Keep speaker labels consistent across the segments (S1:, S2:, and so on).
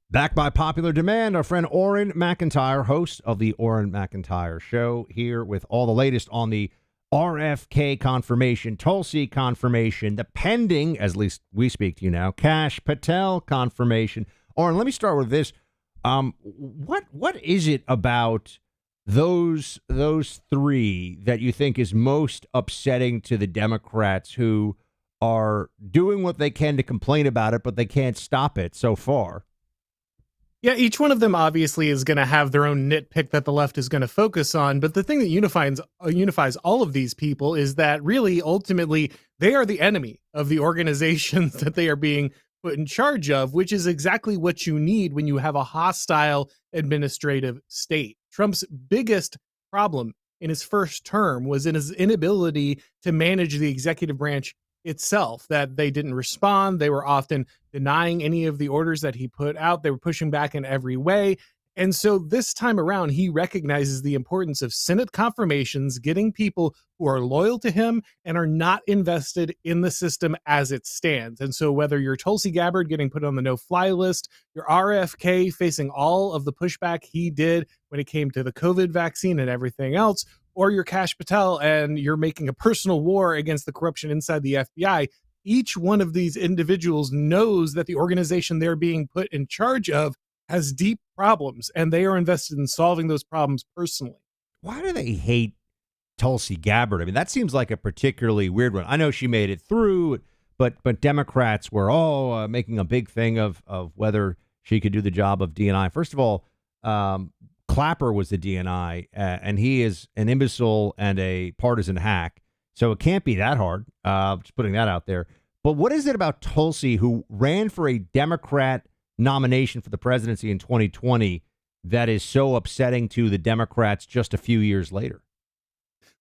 S1: Back by popular demand, our friend Auron MacIntyre, host of the Auron MacIntyre Show, here with all the latest on the RFK confirmation, Tulsi confirmation, the pending, as least we speak to you now, Kash Patel confirmation. Auron, let me start with this. What is it about those three that you think is most upsetting to the Democrats who are doing what they can to complain about it, but they can't stop it so far?
S2: Yeah, each one of them obviously is going to have their own nitpick that the left is going to focus on. But the thing that unifies all of these people is that really, ultimately, they are the enemy of the organizations that they are being put in charge of, which is exactly what you need when you have a hostile administrative state. Trump's biggest problem in his first term was in his inability to manage the executive branch itself, that they didn't respond. They were often denying any of the orders that he put out. They were pushing back in every way. And so this time around, he recognizes the importance of Senate confirmations, getting people who are loyal to him and are not invested in the system as it stands. And so whether you're Tulsi Gabbard getting put on the no-fly list, you're RFK facing all of the pushback he did when it came to the COVID vaccine and everything else, or you're Kash Patel and you're making a personal war against the corruption inside the FBI, each one of these individuals knows that the organization they're being put in charge of has deep problems, and they are invested in solving those problems personally.
S1: Why do they hate Tulsi Gabbard? I mean, that seems like a particularly weird one. I know she made it through, but Democrats were making a big thing of whether she could do the job of DNI. First of all, Clapper was the DNI, and he is an imbecile and a partisan hack. So it can't be that hard. Just putting that out there. But what is it about Tulsi, who ran for a Democrat nomination for the presidency in 2020, that is so upsetting to the Democrats just a few years later?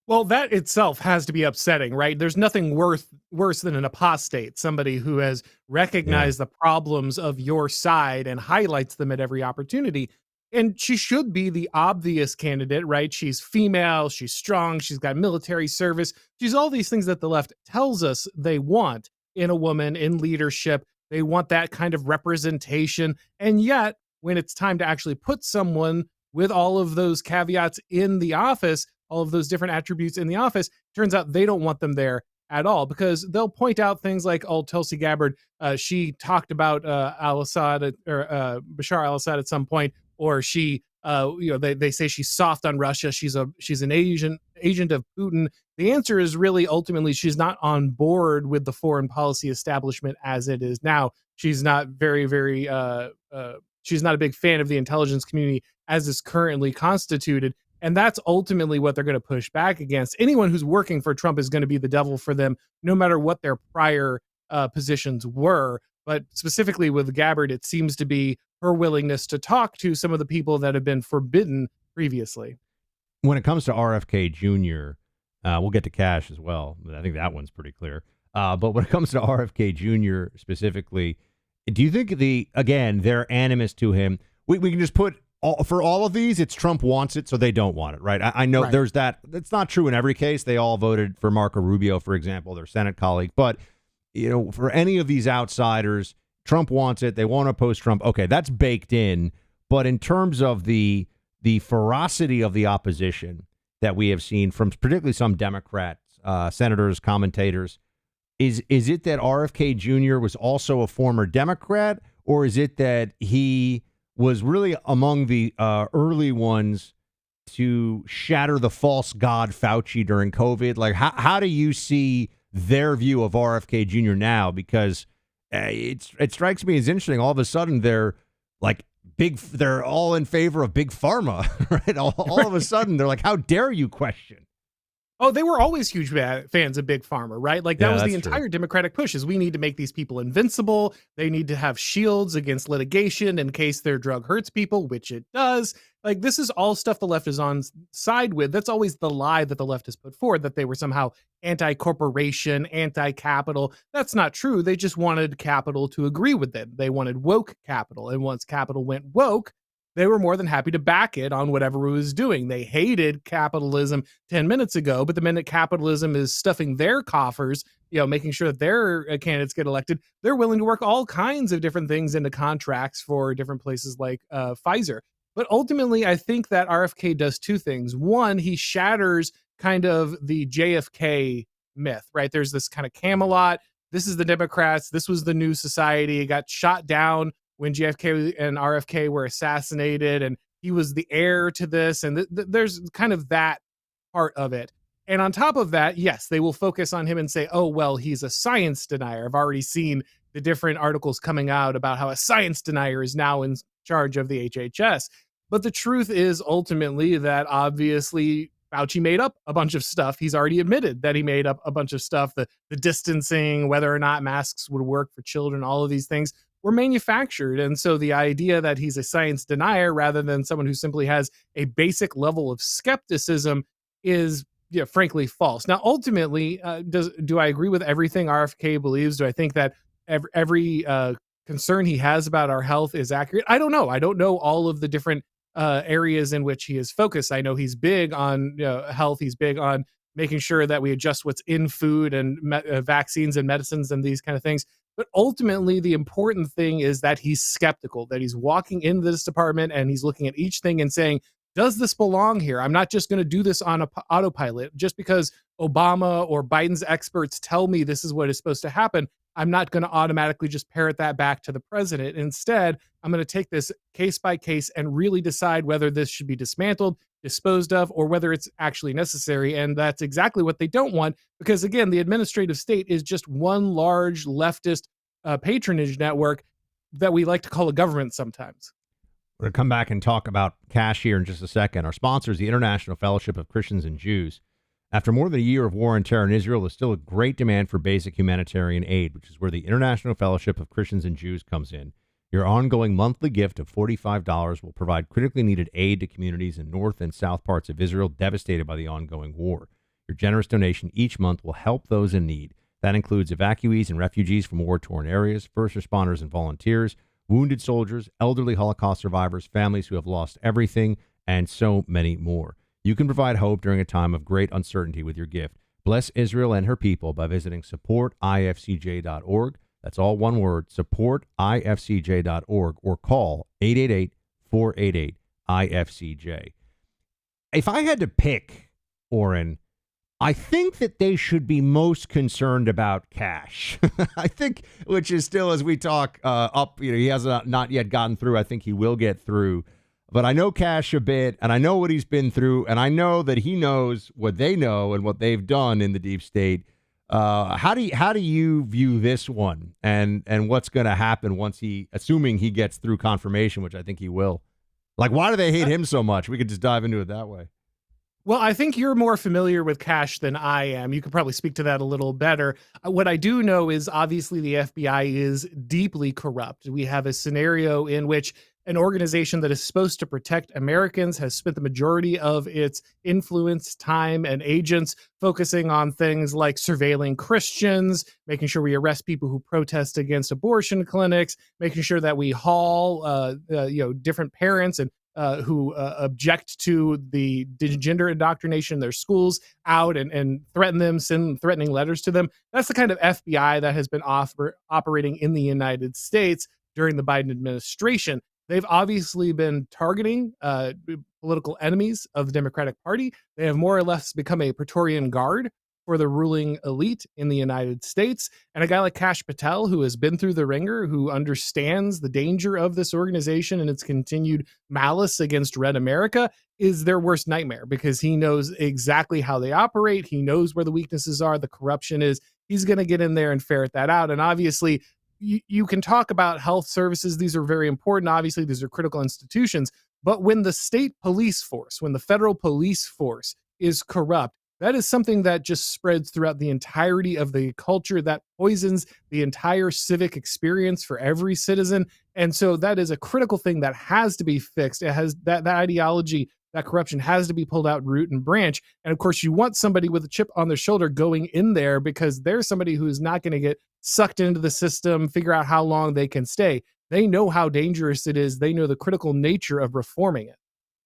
S2: Well, that itself has to be upsetting, right? There's nothing worse than an apostate, somebody who has recognized the problems of your side and highlights them at every opportunity. And she should be the obvious candidate, right? She's female, she's strong, she's got military service. She's all these things that the left tells us they want in a woman in leadership. They want that kind of representation. And yet, when it's time to actually put someone with all of those caveats in the office, all of those different attributes in the office, turns out they don't want them there at all, because they'll point out things like, oh, Tulsi Gabbard, she talked about al-Assad or Bashar al-Assad at some point, or she, they say she's soft on Russia. She's an agent of Putin. The answer is really ultimately she's not on board with the foreign policy establishment as it is now. She's not she's not a big fan of the intelligence community as is currently constituted. And that's ultimately what they're going to push back against. Anyone who's working for Trump is going to be the devil for them, no matter what their prior positions were. But specifically with Gabbard, it seems to be her willingness to talk to some of the people that have been forbidden previously.
S1: When it comes to RFK Jr., we'll get to Kash as well. I think that one's pretty clear. But when it comes to RFK Jr. specifically, do you think their animus to him, we can just put for all of these, it's Trump wants it, so they don't want it, right? I know There's that. That's not true in every case. They all voted for Marco Rubio, for example, their Senate colleague. But, for any of these outsiders, Trump wants it. They want to oppose Trump. Okay, that's baked in. But in terms of the ferocity of the opposition that we have seen from particularly some Democrats, senators, commentators, is it that RFK Jr. was also a former Democrat, or is it that he was really among the early ones to shatter the false god Fauci during COVID? Like, how do you see their view of RFK Jr. now? Because it strikes me as interesting. All of a sudden, they're all in favor of Big Pharma, right? All of a sudden, they're like, how dare you question?
S2: Oh, they were always huge fans of Big Pharma, right? Like that was the entire Democratic push, is we need to make these people invincible. They need to have shields against litigation in case their drug hurts people, which it does. Like, this is all stuff the left is on side with. That's always the lie that the left has put forward, that they were somehow anti-corporation, anti-capital. That's not true. They just wanted capital to agree with them. They wanted woke capital. And once capital went woke, they were more than happy to back it on whatever it was doing. They hated capitalism 10 minutes ago, but the minute capitalism is stuffing their coffers, making sure that their candidates get elected, they're willing to work all kinds of different things into contracts for different places like Pfizer. But ultimately, I think that RFK does two things. One, he shatters kind of the JFK myth, right? There's this kind of Camelot. This is the Democrats. This was the new society. It got shot down when JFK and RFK were assassinated, and he was the heir to this. And there's kind of that part of it. And on top of that, yes, they will focus on him and say, oh, well, he's a science denier. I've already seen the different articles coming out about how a science denier is now in charge of the HHS. But the truth is ultimately that obviously Fauci made up a bunch of stuff. He's already admitted that he made up a bunch of stuff, the distancing, whether or not masks would work for children, all of these things were manufactured. And so the idea that he's a science denier rather than someone who simply has a basic level of skepticism is, frankly, false. Now, ultimately, do I agree with everything RFK believes? Do I think that every concern he has about our health is accurate? I don't know. I don't know all of the different areas in which he is focused. I know he's big on health. He's big on making sure that we adjust what's in food and vaccines and medicines and these kind of things. But ultimately, the important thing is that he's skeptical, that he's walking into this department and he's looking at each thing and saying, does this belong here? I'm not just going to do this on autopilot. Just because Obama or Biden's experts tell me this is what is supposed to happen, I'm not going to automatically just parrot that back to the president. Instead, I'm going to take this case by case and really decide whether this should be dismantled, disposed of, or whether it's actually necessary. And that's exactly what they don't want, because again, the administrative state is just one large leftist patronage network that we like to call a government sometimes.
S1: We're going to come back and talk about Kash here in just a second. Our sponsor is the International Fellowship of Christians and Jews. After more than a year of war and terror in Israel, there's still a great demand for basic humanitarian aid, which is where the International Fellowship of Christians and Jews comes in. Your ongoing monthly gift of $45 will provide critically needed aid to communities in north and south parts of Israel devastated by the ongoing war. Your generous donation each month will help those in need. That includes evacuees and refugees from war-torn areas, first responders and volunteers, wounded soldiers, elderly Holocaust survivors, families who have lost everything, and so many more. You can provide hope during a time of great uncertainty with your gift. Bless Israel and her people by visiting supportifcj.org. That's all one word, supportifcj.org, or call 888-488-IFCJ. If I had to pick, Auron, I think that they should be most concerned about Kash. I think, which is still, as we talk up, he has not yet gotten through. I think he will get through. But I know Kash a bit, and I know what he's been through, and I know that he knows what they know and what they've done in the deep state. How do you view this one, and what's going to happen once assuming he gets through confirmation, which I think he will? Like, why do they hate him so much? We could just dive into it that way.
S2: Well, I think you're more familiar with Kash than I am. You could probably speak to that a little better. What I do know is obviously the FBI is deeply corrupt. We have a scenario in which an organization that is supposed to protect Americans has spent the majority of its influence, time, and agents focusing on things like surveilling Christians, making sure we arrest people who protest against abortion clinics, making sure that we haul different parents and who object to the gender indoctrination in their schools out and threaten them, send threatening letters to them. That's the kind of FBI that has been operating in the United States during the Biden administration. They've obviously been targeting political enemies of the Democratic Party. They have more or less become a Praetorian Guard for the ruling elite in the United States. And a guy like Kash Patel, who has been through the ringer, who understands the danger of this organization and its continued malice against Red America, is their worst nightmare, because he knows exactly how they operate. He knows where the weaknesses are, the corruption is. He's going to get in there and ferret that out. And obviously, you can talk about health services. These are very important. Obviously, these are critical institutions. But when the state police force, when the federal police force is corrupt, that is something that just spreads throughout the entirety of the culture, that poisons the entire civic experience for every citizen. And so that is a critical thing that has to be fixed. It has that ideology, that corruption has to be pulled out root and branch. And of course, you want somebody with a chip on their shoulder going in there, because they're somebody who is not going to get sucked into the system, figure out how long they can stay. They know how dangerous it is. They know the critical nature of reforming it.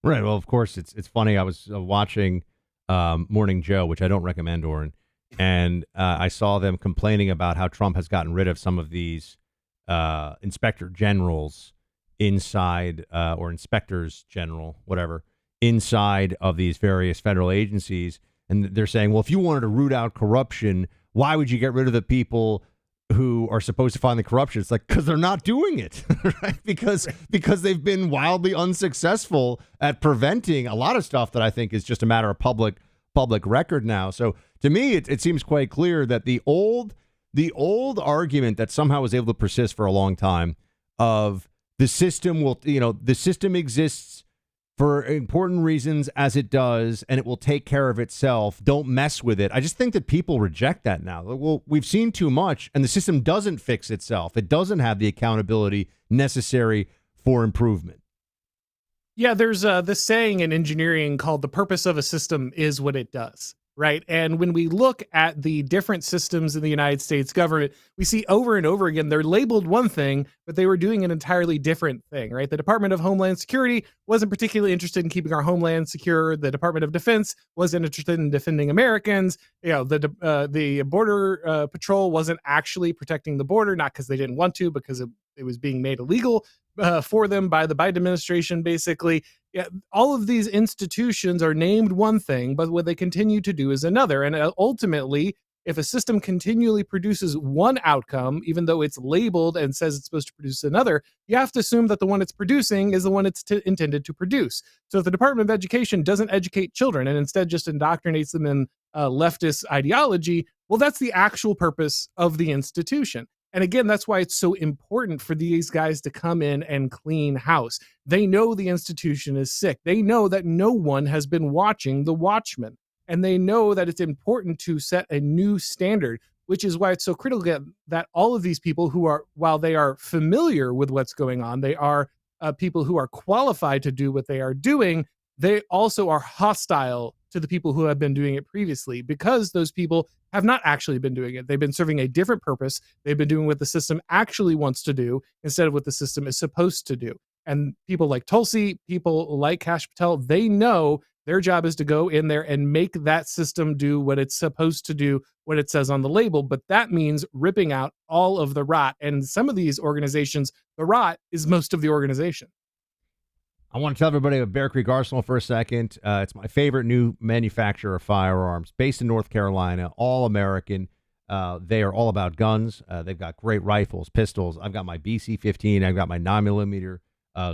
S1: Right. Well, of course, it's funny. I was watching Morning Joe, which I don't recommend, Auron. And I saw them complaining about how Trump has gotten rid of some of these inspector generals inside, or inspectors general, whatever, inside of these various federal agencies. And they're saying, well, if you wanted to root out corruption, why would you get rid of the people who are supposed to find the corruption? It's like, because they're not doing it, right? Because they've been wildly unsuccessful at preventing a lot of stuff that I think is just a matter of public record now. So to me, it seems quite clear that the old argument that somehow was able to persist for a long time of the system the system exists for important reasons as it does, and it will take care of itself. Don't mess with it. I just think that people reject that now. Well, we've seen too much, and the system doesn't fix itself. It doesn't have the accountability necessary for improvement.
S2: Yeah, there's this saying in engineering called the purpose of a system is what it does, right? And when we look at the different systems in the United States government, we see over and over again, they're labeled one thing, but they were doing an entirely different thing, right? The Department of Homeland Security wasn't particularly interested in keeping our homeland secure. The Department of Defense wasn't interested in defending Americans. You know, the Border Patrol wasn't actually protecting the border, not because they didn't want to, because it was being made illegal for them by the Biden administration, basically. Yeah, all of these institutions are named one thing, but what they continue to do is another. And ultimately, if a system continually produces one outcome, even though it's labeled and says it's supposed to produce another, you have to assume that the one it's producing is the one it's intended to produce. So if the Department of Education doesn't educate children and instead just indoctrinates them in leftist ideology, well, that's the actual purpose of the institution. And again, that's why it's so important for these guys to come in and clean house. They know the institution is sick. They know that no one has been watching the Watchmen. And they know that it's important to set a new standard, which is why it's so critical that all of these people who are, while they are familiar with what's going on, they are people who are qualified to do what they are doing. They also are hostile to the people who have been doing it previously, because those people have not actually been doing it. They've been serving a different purpose. They've been doing what the system actually wants to do instead of what the system is supposed to do. And people like Tulsi, people like Kash Patel, they know their job is to go in there and make that system do what it's supposed to do, what it says on the label. But that means ripping out all of the rot. And some of these organizations, the rot is most of the organization.
S1: I want to tell everybody about Bear Creek Arsenal for a second. It's my favorite new manufacturer of firearms, based in North Carolina, all American. They are all about guns. They've got great rifles, pistols. I've got my BC-15. I've got my 9mm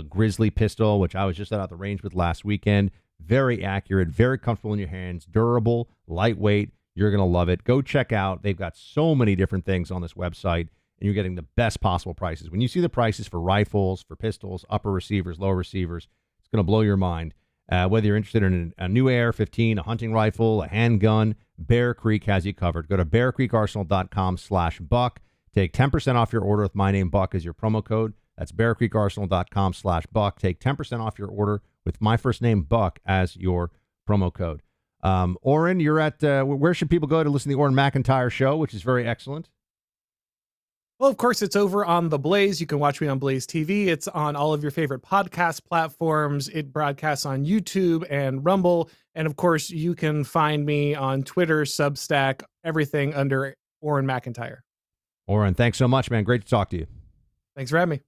S1: Grizzly pistol, which I was just out the range with last weekend. Very accurate, very comfortable in your hands, durable, lightweight. You're going to love it. Go check out. They've got so many different things on this website, and you're getting the best possible prices. When you see the prices for rifles, for pistols, upper receivers, lower receivers, it's going to blow your mind. Whether you're interested in a new AR-15, a hunting rifle, a handgun, Bear Creek has you covered. Go to bearcreekarsenal.com/buck. Take 10% off your order with my name, Buck, as your promo code. That's bearcreekarsenal.com/buck. Take 10% off your order with my first name, Buck, as your promo code. Auron, you're at, where should people go to listen to the Auron MacIntyre show, which is very excellent?
S2: Well, of course, it's over on The Blaze. You can watch me on Blaze TV. It's on all of your favorite podcast platforms. It broadcasts on YouTube and Rumble. And of course, you can find me on Twitter, Substack, everything under Auron MacIntyre.
S1: Auron, thanks so much, man. Great to talk to you.
S2: Thanks for having me.